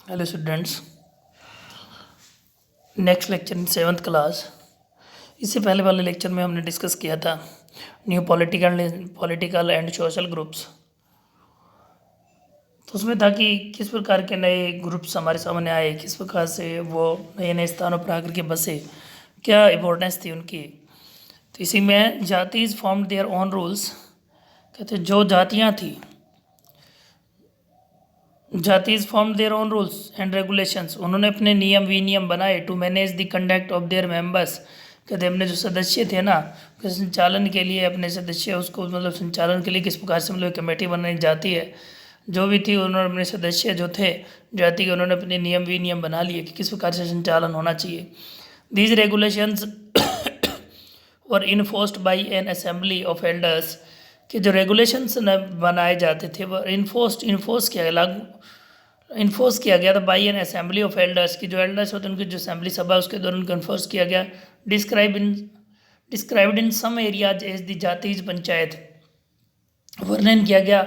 Hello students, next lecture in seventh class. इससे पहले वाले लेक्चर में हमने डिस्कस किया था new political and social groups. तो उसमें था कि किस प्रकार के नए ग्रुप्स हमारे सामने आए, किस प्रकार से वो नए नए स्थानों पर आकर के बसे, क्या इम्पोर्टेंस थी उनकी। तो इसी में jatis formed their own rules. कहते जो जातियाँ थी, jatis form their own rules and regulations, उन्होंने अपने नियम विनियम बनाए to manage the conduct of their members. कहते अपने जो सदस्य थे ना, उसके संचालन के लिए, अपने सदस्य उसको मतलब संचालन के लिए किस प्रकार से मतलब कमेटी बनाई जाती है, जो भी थी उन्होंने अपने सदस्य जो थे जाति के, उन्होंने अपने नियम विनियम बना लिए कि किस प्रकार से संचालन होना चाहिए। These regulations were enforced by N assembly of elders, कि जो रेगुलेशंस बनाए जाते थे वो इन्फोर्स किया गया, लागू इन्फोर्स किया गया था by N assembly of elders, की जो एल्डर्स होते हैं उनकी जो असेंबली सभा है उसके दौरान इन्फोर्स किया गया। Described in some areas as the jatis panchayat, वर्णन किया गया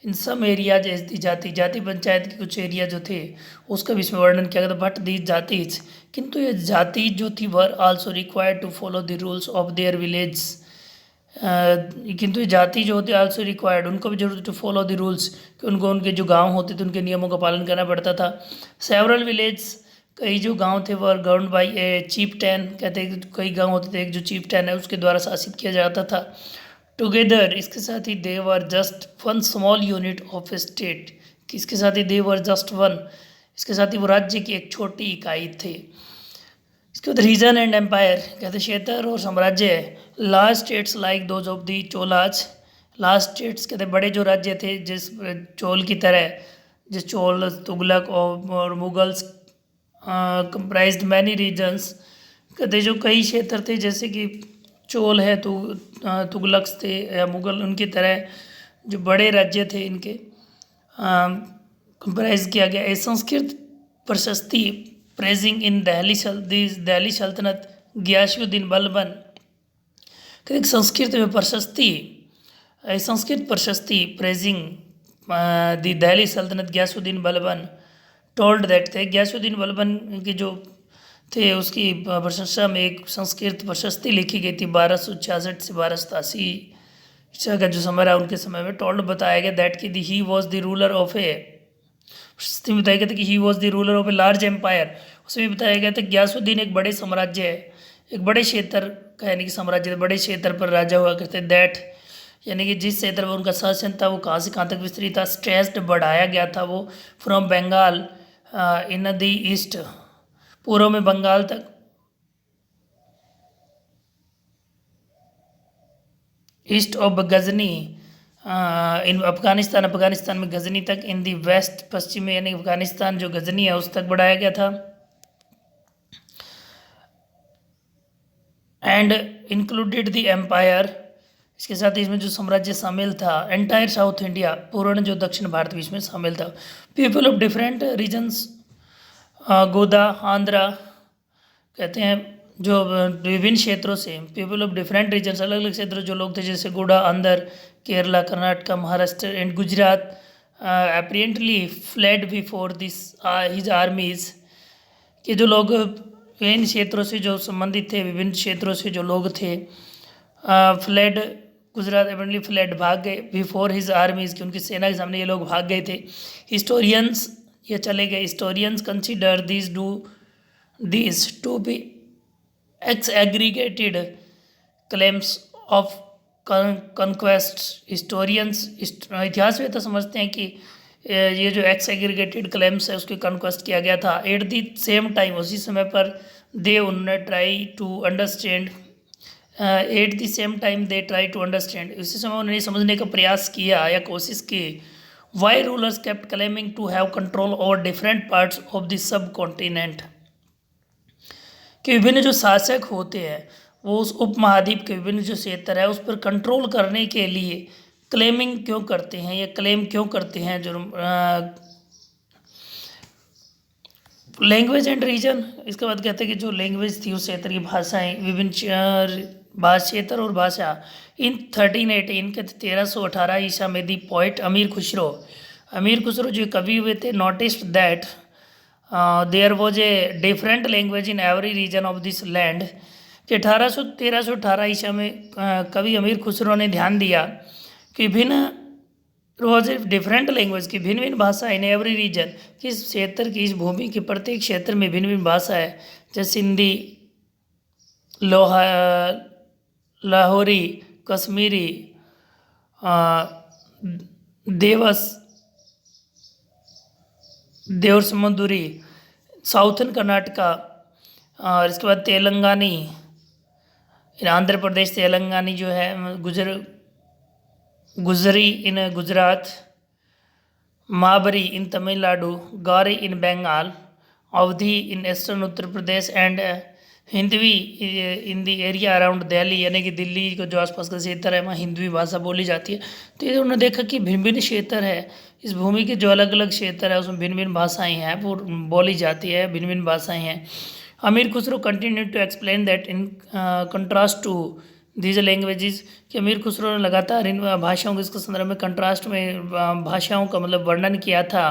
इन सम एरियाज एज दी जाति पंचायत के कुछ एरिया जो थे उसका भी इसमें वर्णन किया गया था। बट दी जातीज, किंतु ये जाति जो थी were also required to follow the rules of their village. किंतु ये जाति जो होती है आल्सो रिक्वायर्ड, उनको भी जरूरत टू फॉलो द रूल्स, कि उनको उनके जो गांव होते थे उनके नियमों का पालन करना पड़ता था। सेवरल विलेज, कई जो गांव थे were govern by a chieftain, कहते हैं कि कई गांव होते थे, एक जो चीफ टैन है उसके द्वारा शासित किया जाता था। टुगेदर, इसके साथ ही they were just one small unit of a state, किसके साथ ही दे वर जस्ट वन, इसके साथ ही वो राज्य की एक छोटी इकाई थे। इसके बाद रीजन एंड एम्पायर, कहते क्षेत्र और साम्राज्य। Large states like those of the Cholas, large states कहते बड़े जो राज्य थे जिस चोल की तरह, जिस चोल तुगलक और मुगल्स कंप्राइज्ड मैनी रीजन्स, कहते जो कई क्षेत्र थे जैसे कि चोल है तो तुगलक्स थे या मुगल, उनकी तरह जो बड़े राज्य थे इनके कंप्राइज किया गया। ए संस्कृत प्रशस्ति प्रेजिंग इन दिल्ली सल्तनत गियासुद्दीन बलबन, एक संस्कृत में प्रशस्ति, संस्कृत प्रशस्ति प्रेजिंग दी दिल्ली सल्तनत गियासुद्दीन बलबन टोल्ड दैट, थे गियासुद्दीन बलबन की जो थे उसकी प्रशंसा में एक संस्कृत प्रशस्ति लिखी गई थी 1266 से 1287 का जो समय रहा उनके समय में। टोल्ड बताया गया दैट कि he was the ruler of a, प्रशस्ति में बताया गया था कि he was the ruler of a large empire, उसमें बताया गया था गियासुद्दीन एक बड़े साम्राज्य है, एक बड़े क्षेत्र का यानी कि साम्राज्य, बड़े क्षेत्र पर राजा हुआ करते। दैट यानी कि जिस क्षेत्र में उनका शासन था वो कहाँ से कहाँ तक विस्तृत था। स्ट्रेस्ड बढ़ाया गया था वो, from Bengal in the east, पूर्व में बंगाल तक, east of Ghazni in Afghanistan में गजनी तक, इन दी वेस्ट पश्चिम में यानी अफगानिस्तान जो गजनी है उस तक बढ़ाया गया था। एंड इंक्लूडेड द एम्पायर, इसके साथ ही इसमें जो साम्राज्य शामिल था, एंटायर साउथ इंडिया, पूर्ण जो दक्षिण भारत भी इसमें शामिल था। पीपल ऑफ डिफरेंट रीजन्स, गोदा आंध्रा, कहते हैं जो विभिन्न क्षेत्रों से, पीपल ऑफ डिफरेंट रीजन्स, अलग अलग क्षेत्रों जो लोग थे जैसे गोडा Andhra, Kerala, Karnataka, Maharashtra and Gujarat, apparently fled before this his आर्मीज, कि जो लोग विभिन्न क्षेत्रों से जो संबंधित थे, विभिन्न क्षेत्रों से जो लोग थे, फ्लेड गुजरात अपेरेंटली फ्लेड भाग गए, बिफोर हिज आर्मीज, कि उनकी सेना के सामने ये लोग भाग गए थे। हिस्टोरियंस, ये चले गए। Historians consider these to be ex-aggregated claims of conquest। Historians इतिहास में तो समझते हैं कि ये जो एक्स एग्रीगेटेड क्लेम्स है उसके कॉन्क्वेस्ट किया गया था। एट द सेम टाइम, उसी समय पर दे उन्होंने try to understand, at the same time they try to understand, उसी समय उन्होंने समझने का प्रयास किया या कोशिश की। Why rulers kept claiming to have control over different parts of the subcontinent, कि विभिन्न जो शासक होते हैं वो उस उपमहाद्वीप के विभिन्न जो क्षेत्र है उस पर कंट्रोल करने के लिए क्लेमिंग क्यों करते हैं, ये क्लेम क्यों करते हैं। जो लैंग्वेज एंड रीजन, इसके बाद कहते हैं कि जो लैंग्वेज थी उस क्षेत्र की भाषाएं, विभिन्न क्षेत्र और भाषा। इन 1318 के 1318 ईसा में दी पोइट अमीर खुसरो जो कवि हुए थे, noticed that there was a different language in every region of this land कि 1318 ईसा में कवि अमीर खुसरो ने ध्यान दिया कि भिन्न वॉज ए डिफरेंट लैंग्वेज की भिन्न भिन्न भाषा इन एवरी रीजन, किस क्षेत्र की, इस भूमि के प्रत्येक क्षेत्र में भिन्न भिन्न भाषा है, जैसे सिंधी, लोहा, लाहौरी, कश्मीरी, देवस, देवर समुद्री, साउथर्न कर्नाटका, और इसके बाद तेलंगानी, आंध्र प्रदेश, तेलंगानी जो है, Gujari in Gujarat, Mabari in Tamil Nadu, Gauri in Bengal, Awadhi in eastern Uttar Pradesh and Hindavi in the area around Delhi, यानी कि दिल्ली को जो आसपास का क्षेत्र है वहाँ हिंदवी भाषा बोली जाती है। तो ये उन्होंने देखा कि भिन्न भिन्न क्षेत्र है, इस भूमि के जो अलग अलग क्षेत्र है उसमें भिन्न भिन्न भाषाएं हैं, वो बोली जाती है, भिन्न भिन्न भाषाएं हैं। Amir Khusrau continue to explain that in contrast to these languages, कि अमीर खुसरो ने लगातार इन भाषाओं के इसके संदर्भ में कंट्रास्ट में भाषाओं का मतलब वर्णन किया था।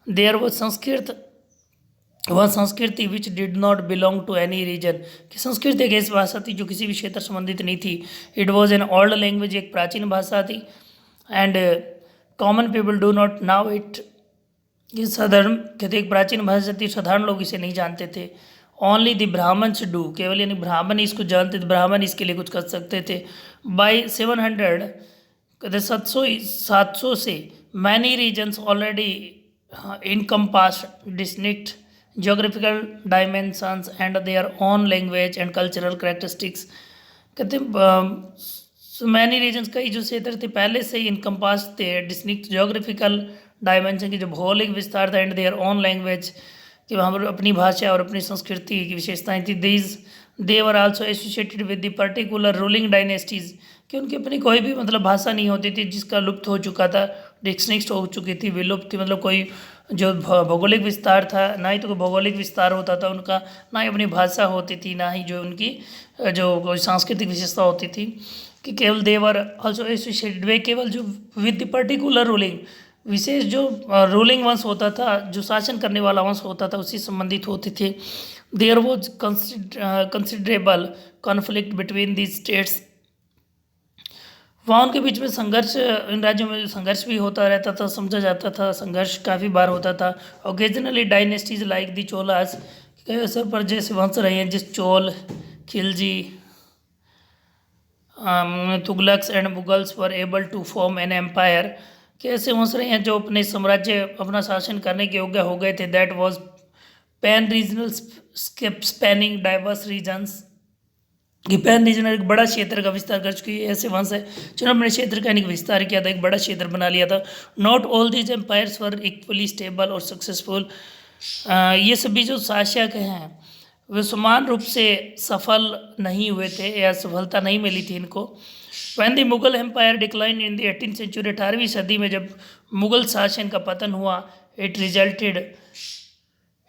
देयर वो संस्कृत, वह संस्कृति which did not belong to any region, कि संस्कृत एक ऐसी भाषा थी जो किसी भी क्षेत्र संबंधित नहीं थी। It was an old language, एक प्राचीन भाषा थी। And common people do not now it, ये साधारण कहते एक प्राचीन भाषा थी, साधारण लोग इसे नहीं जानते थे। ओनली द ब्राह्मण्स डू, केवल यानी ब्राह्मण इसको जानते थे, ब्राह्मण इसके लिए कुछ कर सकते थे। बाई 700 कहते 700 से many reasons already encompass district geographical dimensions and their own language and cultural characteristics, कहते मैनी रीजन्स, कई जो क्षेत्र थे पहले से ही इनकम्पास थे डिस्ट्रिक्ट जोग्राफिकल डायमेंशन की जो भौगोलिक विस्तार था, एंड देयर ओन लैंग्वेज, कि वहाँ पर अपनी भाषा और अपनी संस्कृति की विशेषताएं थी। These they were also associated with the particular ruling dynasties, कि उनकी अपनी कोई भी मतलब भाषा नहीं होती थी जिसका लुप्त हो चुका था, डिस्टिंक्ट हो चुकी थी, विलुप्त थी, मतलब कोई जो भौगोलिक विस्तार था, ना ही तो कोई भौगोलिक विस्तार होता था उनका, ना ही अपनी भाषा होती थी, ना ही जो उनकी जो कोई सांस्कृतिक विशेषता होती थी, कि केवल देवर ऑल्सो एसोसिएटेड, वे केवल जो विद द पर्टिकुलर रूलिंग, विशेष जो रूलिंग वंश होता था, जो शासन करने वाला वंश होता था, उसी संबंधित होते थे। There was considerable conflict between these states, वहाँ उनके बीच में संघर्ष, इन राज्यों में संघर्ष भी होता रहता था, समझा जाता था, संघर्ष काफ़ी बार होता था। Occasionally dynasties like the Cholas, कई अवसर पर जैसे वंश रहे हैं जिस Chola, Khilji, Tughlaqs and Mughals were able to form an empire, कि ऐसे वंश रहे हैं जो अपने साम्राज्य, अपना शासन करने के योग्य हो गए थे। That was pan regional spanning diverse regions, कि पैन रीजन एक बड़ा क्षेत्र का विस्तार कर चुकी है, ऐसे वंश है जिन्होंने अपने क्षेत्र का एक विस्तार किया था, एक बड़ा क्षेत्र बना लिया था। Not all these empires were equally stable और सक्सेसफुल, ये सभी जो शासक हैं वे समान रूप से सफल नहीं हुए थे या सफलता नहीं मिली थी इनको। When the Mughal empire decline in the 18th century, 18वीं सदी में जब मुगल शासन का पतन हुआ, it resulted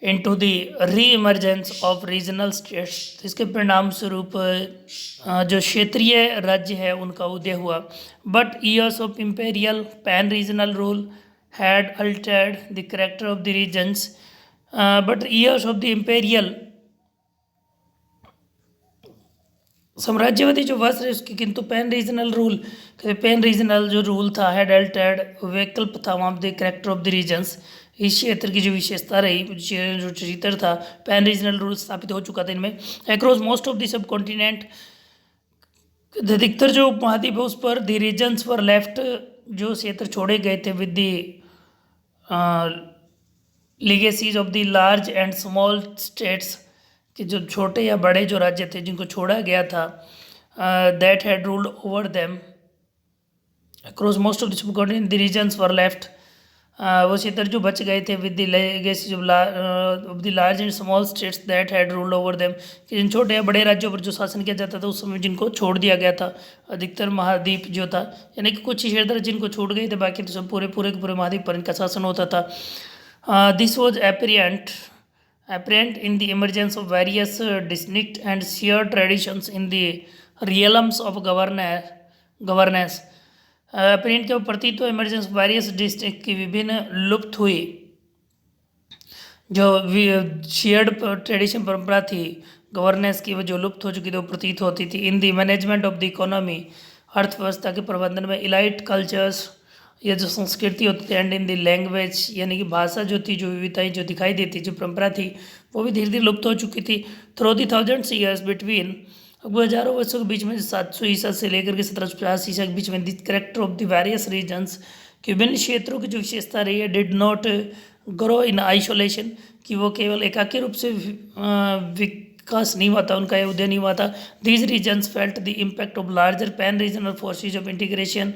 into the re-emergence of regional states, इसके परिणाम स्वरूप जो क्षेत्रीय राज्य है उनका उदय हुआ। But years of imperial pan regional rule had altered the character of the regions, but years of the imperial साम्राज्यवादी जो वंश है उसकी, किंतु pan regional rule, pan regional जो रूल था, हैड अल्टर्ड, वैकल्प था वहाँ the character of the regions, इस क्षेत्र की जो विशेषता रही, जो क्षेत्र था, पैन रीजनल रूल स्थापित हो चुका था इनमें। अक्रॉस मोस्ट ऑफ द सब कॉन्टिनेंट, अधिकतर जो उपमहाद्वीप है उस पर द रीजन्स वर लेफ्ट, जो क्षेत्र छोड़े गए थे with the legacies of the large and small states, कि जो छोटे या बड़े जो राज्य थे जिनको छोड़ा गया था, that had ruled over them across most of the subcontinent, the regions were left, वो क्षेत्र जो बच गए थे with the legacy of the large and small states that had ruled over them, कि जिन छोटे या बड़े राज्यों पर जो शासन किया जाता था उस समय जिनको छोड़ दिया गया था, अधिकतर महाद्वीप जो था, यानी कि कुछ क्षेत्र जिनको छोड़ गए थे, बाकी तो सब पूरे महाद्वीप पर इनका शासन होता था। This was apparent in the emergence of various distinct and shared traditions in the realms of governance, apparent के प्रतीत तो emergence various distinct की विभिन्न लुप्त हुई जो शेयर्ड ट्रेडिशन परंपरा थी गवर्नेंस की, वो जो लुप्त हो चुकी थी, वो प्रतीत होती थी। In the management of the economy, अर्थव्यवस्था के प्रबंधन में, इलाइट कल्चर्स, ये जो संस्कृति होती थी, एंड इन द लैंग्वेज, यानी कि भाषा जो थी, जो विविधताएं जो दिखाई देती, जो परंपरा थी, वो भी धीरे धीरे लुप्त हो चुकी थी। Through the thousands years between, अब हजारों वर्षों के बीच में 700 ईसा से लेकर के 1750 ईसा के बीच में, the character of the various regions, कि विभिन्न क्षेत्रों की जो विशेषता रही है, did not grow in isolation, कि वो केवल एकाकी रूप से विकास नहीं हुआ था, उनका ये उदय नहीं हुआ था। These regions felt the impact of larger pan regional forces of integration,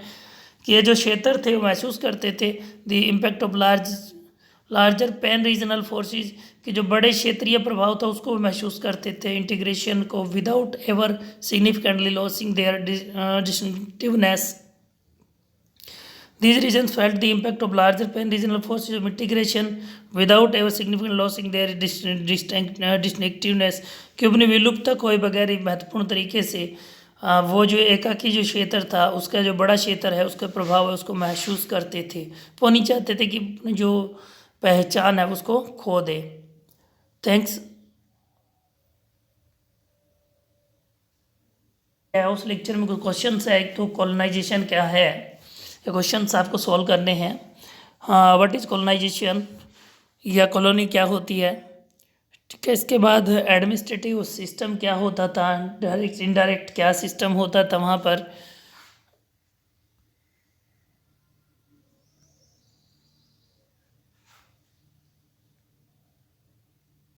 कि ये जो क्षेत्र थे वो महसूस करते थे the impact of larger pan regional forces, कि जो बड़े क्षेत्रीय प्रभाव था उसको वो महसूस करते थे, इंटीग्रेशन को, without ever significantly losing their distinctiveness. These regions felt the impact of larger pan-regional forces of integration without ever significant losing their distinctiveness, कि अपनी विलुप्तता खोए बगैर ही महत्वपूर्ण तरीके से वो जो एकाकी जो क्षेत्र था, उसका जो बड़ा क्षेत्र है, उसका प्रभाव है, उसको महसूस करते थे। वो नहीं चाहते थे कि अपनी जो पहचान है उसको खो दे। थैंक्स। उस लेक्चर में कुछ क्वेश्चन है। एक तो कॉलोनाइजेशन क्या है, ये क्वेश्चन आपको सॉल्व करने हैं। हाँ, व्हाट इज़ कॉलोनाइजेशन, या कॉलोनी क्या होती है, ठीक है। इसके बाद एडमिनिस्ट्रेटिव सिस्टम क्या होता था, डायरेक्ट इनडायरेक्ट क्या सिस्टम होता था वहाँ पर,